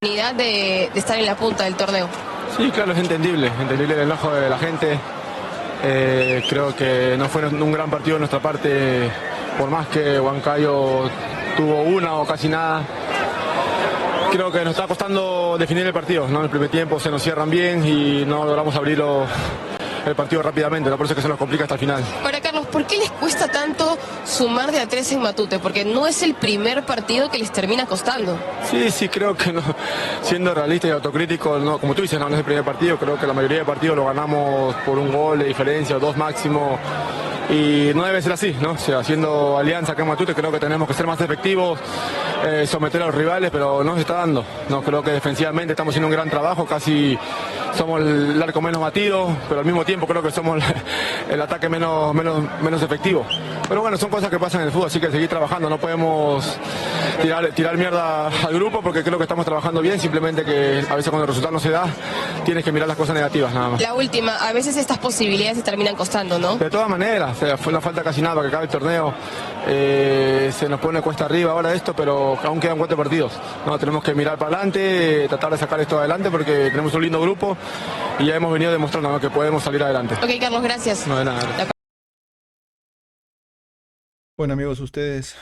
oportunidad de estar en la punta del torneo. Sí, claro, es entendible el enojo de la gente. Creo que no fue un gran partido de nuestra parte, por más que Huancayo tuvo una o casi nada. Creo que nos está costando definir el partido, ¿no? En el primer tiempo se nos cierran bien y no logramos abrirlo el partido rápidamente, ¿no? Por eso es que se nos complica hasta el final. Ahora, Carlos, ¿por qué les cuesta tanto sumar de a 3 en Matute? Porque no es el primer partido que les termina costando. Sí, creo que no, siendo realista y autocrítico, no, como tú dices, no es el primer partido, creo que la mayoría de partidos lo ganamos por un gol de diferencia o dos máximo. Y no debe ser así, ¿no? O sea, haciendo alianza acá en Matute, creo que tenemos que ser más efectivos, someter a los rivales, pero no se está dando. No, creo que defensivamente estamos haciendo un gran trabajo, casi somos el arco menos batido, pero al mismo tiempo creo que somos el ataque menos efectivo. Pero bueno, son cosas que pasan en el fútbol, así que seguir trabajando, no podemos tirar mierda al grupo porque creo que estamos trabajando bien, simplemente que a veces cuando el resultado no se da, tienes que mirar las cosas negativas nada más. La última, a veces estas posibilidades se terminan costando, ¿no? De todas maneras, o sea, fue una falta casi nada para que acabe el torneo. Se nos pone cuesta arriba ahora esto, pero aún quedan 4 partidos. No, tenemos que mirar para adelante, tratar de sacar esto adelante porque tenemos un lindo grupo y ya hemos venido demostrando, ¿no?, que podemos salir adelante. Ok, Carlos, gracias. No, de nada. Bueno, amigos, ustedes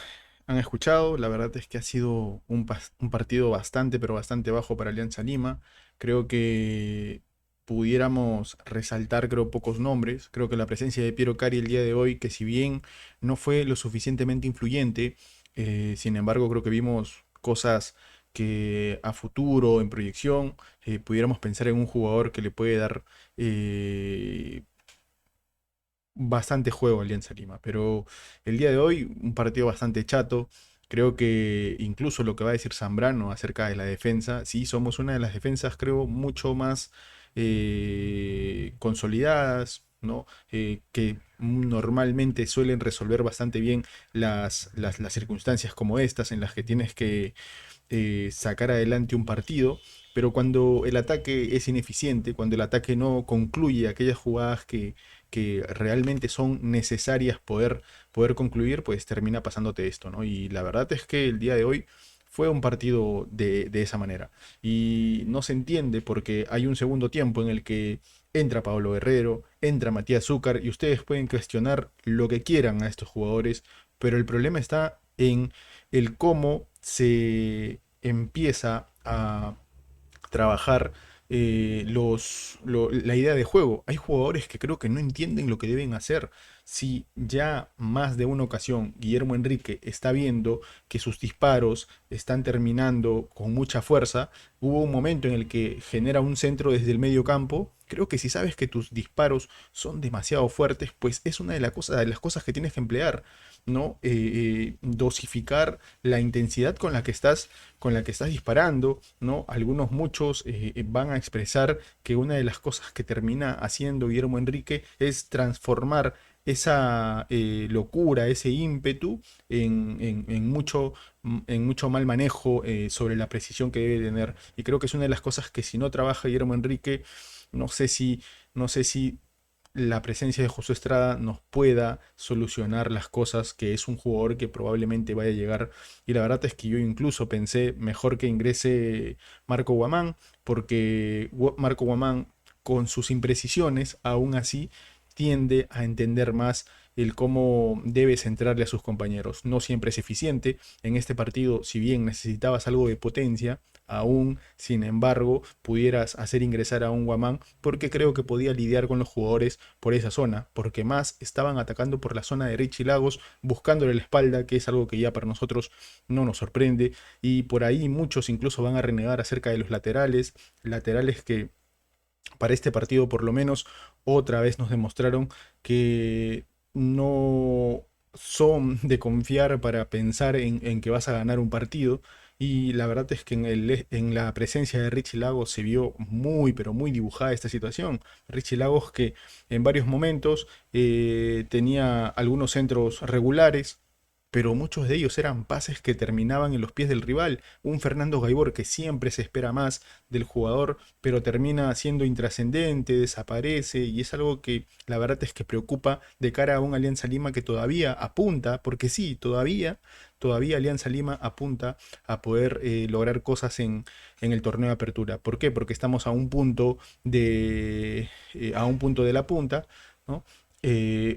han escuchado, la verdad es que ha sido un partido bastante, pero bastante bajo para Alianza Lima. Creo que pudiéramos resaltar, creo, pocos nombres. Creo que la presencia de Piero Cari el día de hoy, que si bien no fue lo suficientemente influyente, sin embargo, creo que vimos cosas que a futuro, en proyección, pudiéramos pensar en un jugador que le puede dar bastante juego a Alianza Lima, pero el día de hoy un partido bastante chato. Creo que incluso lo que va a decir Zambrano acerca de la defensa, sí, somos una de las defensas, creo, mucho más consolidadas, ¿no? Que normalmente suelen resolver bastante bien las circunstancias como estas, en las que tienes que sacar adelante un partido. Pero cuando el ataque es ineficiente, cuando el ataque no concluye aquellas jugadas que realmente son necesarias poder concluir, pues termina pasándote esto, ¿no? Y la verdad es que el día de hoy fue un partido de esa manera. Y no se entiende porque hay un segundo tiempo en el que entra Pablo Guerrero, entra Matías Zúcar, y ustedes pueden cuestionar lo que quieran a estos jugadores, pero el problema está en el cómo se empieza a trabajar la idea de juego. Hay jugadores que creo que no entienden lo que deben hacer. Si ya más de una ocasión Guillermo Enrique está viendo que sus disparos están terminando con mucha fuerza, hubo un momento en el que genera un centro desde el medio campo. Creo que si sabes que tus disparos son demasiado fuertes, pues es una de las cosas que tienes que emplear, ¿no? Dosificar la intensidad con la que estás disparando, ¿no? Muchos van a expresar que una de las cosas que termina haciendo Guillermo Enrique es transformar esa locura, ese ímpetu en mucho mal manejo sobre la precisión que debe tener. Y creo que es una de las cosas que si no trabaja Guillermo Enrique, no sé si la presencia de Josué Estrada nos pueda solucionar las cosas, que es un jugador que probablemente vaya a llegar. Y la verdad es que yo incluso pensé mejor que ingrese Marco Guamán, porque Marco Guamán, con sus imprecisiones, aún así tiende a entender más el cómo debe centrarle a sus compañeros. No siempre es eficiente. En este partido, si bien necesitabas algo de potencia, aún, sin embargo, pudieras hacer ingresar a un Guamán, porque creo que podía lidiar con los jugadores por esa zona, porque más estaban atacando por la zona de Richie Lagos, buscándole la espalda, que es algo que ya para nosotros no nos sorprende, y por ahí muchos incluso van a renegar acerca de los laterales que para este partido por lo menos otra vez nos demostraron que no son de confiar para pensar en que vas a ganar un partido. Y la verdad es que en la presencia de Richie Lagos se vio muy, pero muy dibujada esta situación. Richie Lagos, que en varios momentos tenía algunos centros regulares, pero muchos de ellos eran pases que terminaban en los pies del rival. Un Fernando Gaibor que siempre se espera más del jugador, pero termina siendo intrascendente, desaparece, y es algo que la verdad es que preocupa de cara a un Alianza Lima que todavía apunta, porque sí, todavía Alianza Lima apunta a poder lograr cosas en el torneo de apertura. ¿Por qué? Porque estamos a un punto de la punta, ¿no?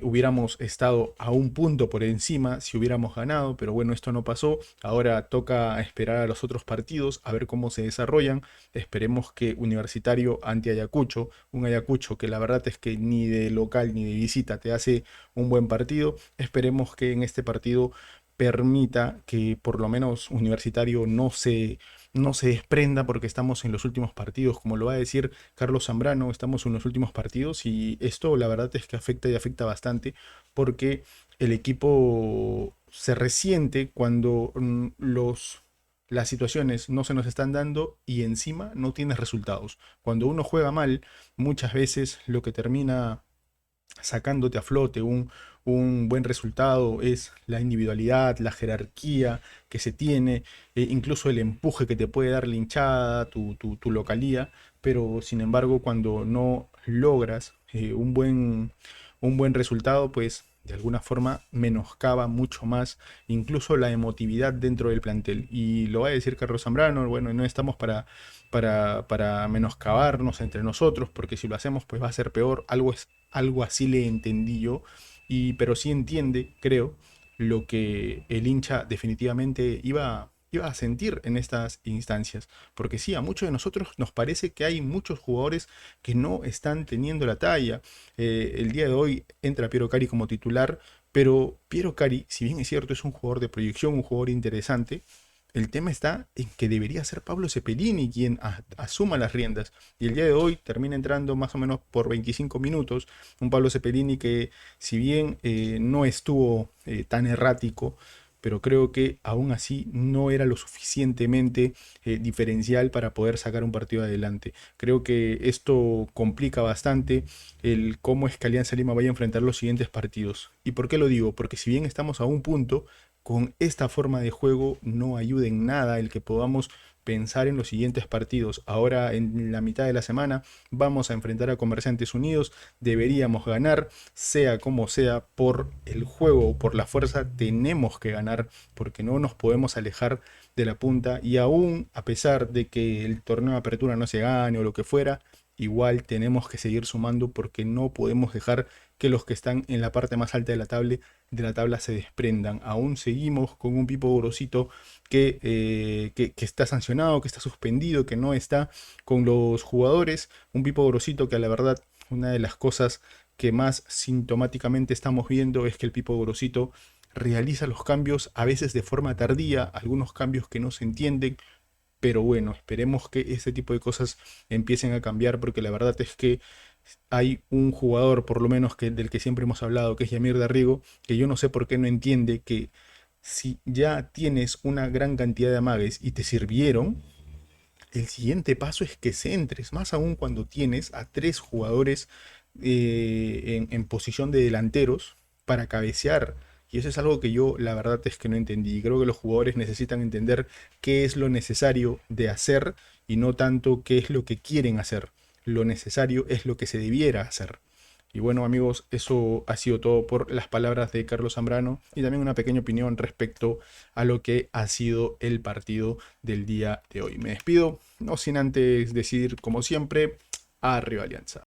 Hubiéramos estado a un punto por encima si hubiéramos ganado, pero bueno, esto no pasó. Ahora toca esperar a los otros partidos, a ver cómo se desarrollan. Esperemos que Universitario ante Ayacucho, un Ayacucho que la verdad es que ni de local ni de visita te hace un buen partido. Esperemos que en este partido permita que por lo menos Universitario no se desprenda, porque estamos en los últimos partidos, como lo va a decir Carlos Zambrano, estamos en los últimos partidos, y esto la verdad es que afecta y afecta bastante, porque el equipo se resiente cuando las situaciones no se nos están dando y encima no tienes resultados. Cuando uno juega mal, muchas veces lo que termina sacándote a flote un buen resultado es la individualidad, la jerarquía que se tiene, incluso el empuje que te puede dar la hinchada, tu localía, pero sin embargo cuando no logras un buen resultado, pues de alguna forma menoscaba mucho más incluso la emotividad dentro del plantel. Y lo va a decir Carlos Zambrano, bueno, no estamos para menoscabarnos entre nosotros, porque si lo hacemos pues va a ser peor. Algo así le entendí yo, pero sí entiende, creo, lo que el hincha definitivamente iba a sentir en estas instancias. Porque sí, a muchos de nosotros nos parece que hay muchos jugadores que no están teniendo la talla. El día de hoy entra Piero Cari como titular, pero Piero Cari, si bien es cierto, es un jugador de proyección, un jugador interesante, el tema está en que debería ser Pablo Cepelini quien asuma las riendas. Y el día de hoy termina entrando más o menos por 25 minutos. Un Pablo Cepelini que, si bien no estuvo tan errático, pero creo que aún así no era lo suficientemente diferencial para poder sacar un partido adelante. Creo que esto complica bastante el cómo es que Alianza Lima vaya a enfrentar los siguientes partidos. ¿Y por qué lo digo? Porque si bien estamos a un punto, con esta forma de juego no ayuda en nada el que podamos pensar en los siguientes partidos. Ahora en la mitad de la semana vamos a enfrentar a Comerciantes Unidos, deberíamos ganar, sea como sea, por el juego o por la fuerza tenemos que ganar, porque no nos podemos alejar de la punta, y aún a pesar de que el torneo de apertura no se gane o lo que fuera, igual tenemos que seguir sumando, porque no podemos dejar que los que están en la parte más alta de la tabla se desprendan. Aún seguimos con un Pipo Gorosito que está sancionado, que está suspendido, que no está con los jugadores. Un Pipo Gorosito que, a la verdad, una de las cosas que más sintomáticamente estamos viendo es que el Pipo Gorosito realiza los cambios a veces de forma tardía, algunos cambios que no se entienden. Pero bueno, esperemos que este tipo de cosas empiecen a cambiar, porque la verdad es que hay un jugador, por lo menos del que siempre hemos hablado, que es Yamir Darrigo, que yo no sé por qué no entiende que si ya tienes una gran cantidad de amagues y te sirvieron, el siguiente paso es que centres, más aún cuando tienes a tres jugadores en posición de delanteros para cabecear. Y eso es algo que yo la verdad es que no entendí. Y creo que los jugadores necesitan entender qué es lo necesario de hacer y no tanto qué es lo que quieren hacer. Lo necesario es lo que se debiera hacer. Y bueno, amigos, eso ha sido todo por las palabras de Carlos Zambrano, y también una pequeña opinión respecto a lo que ha sido el partido del día de hoy. Me despido, no sin antes decir, como siempre, arriba Alianza.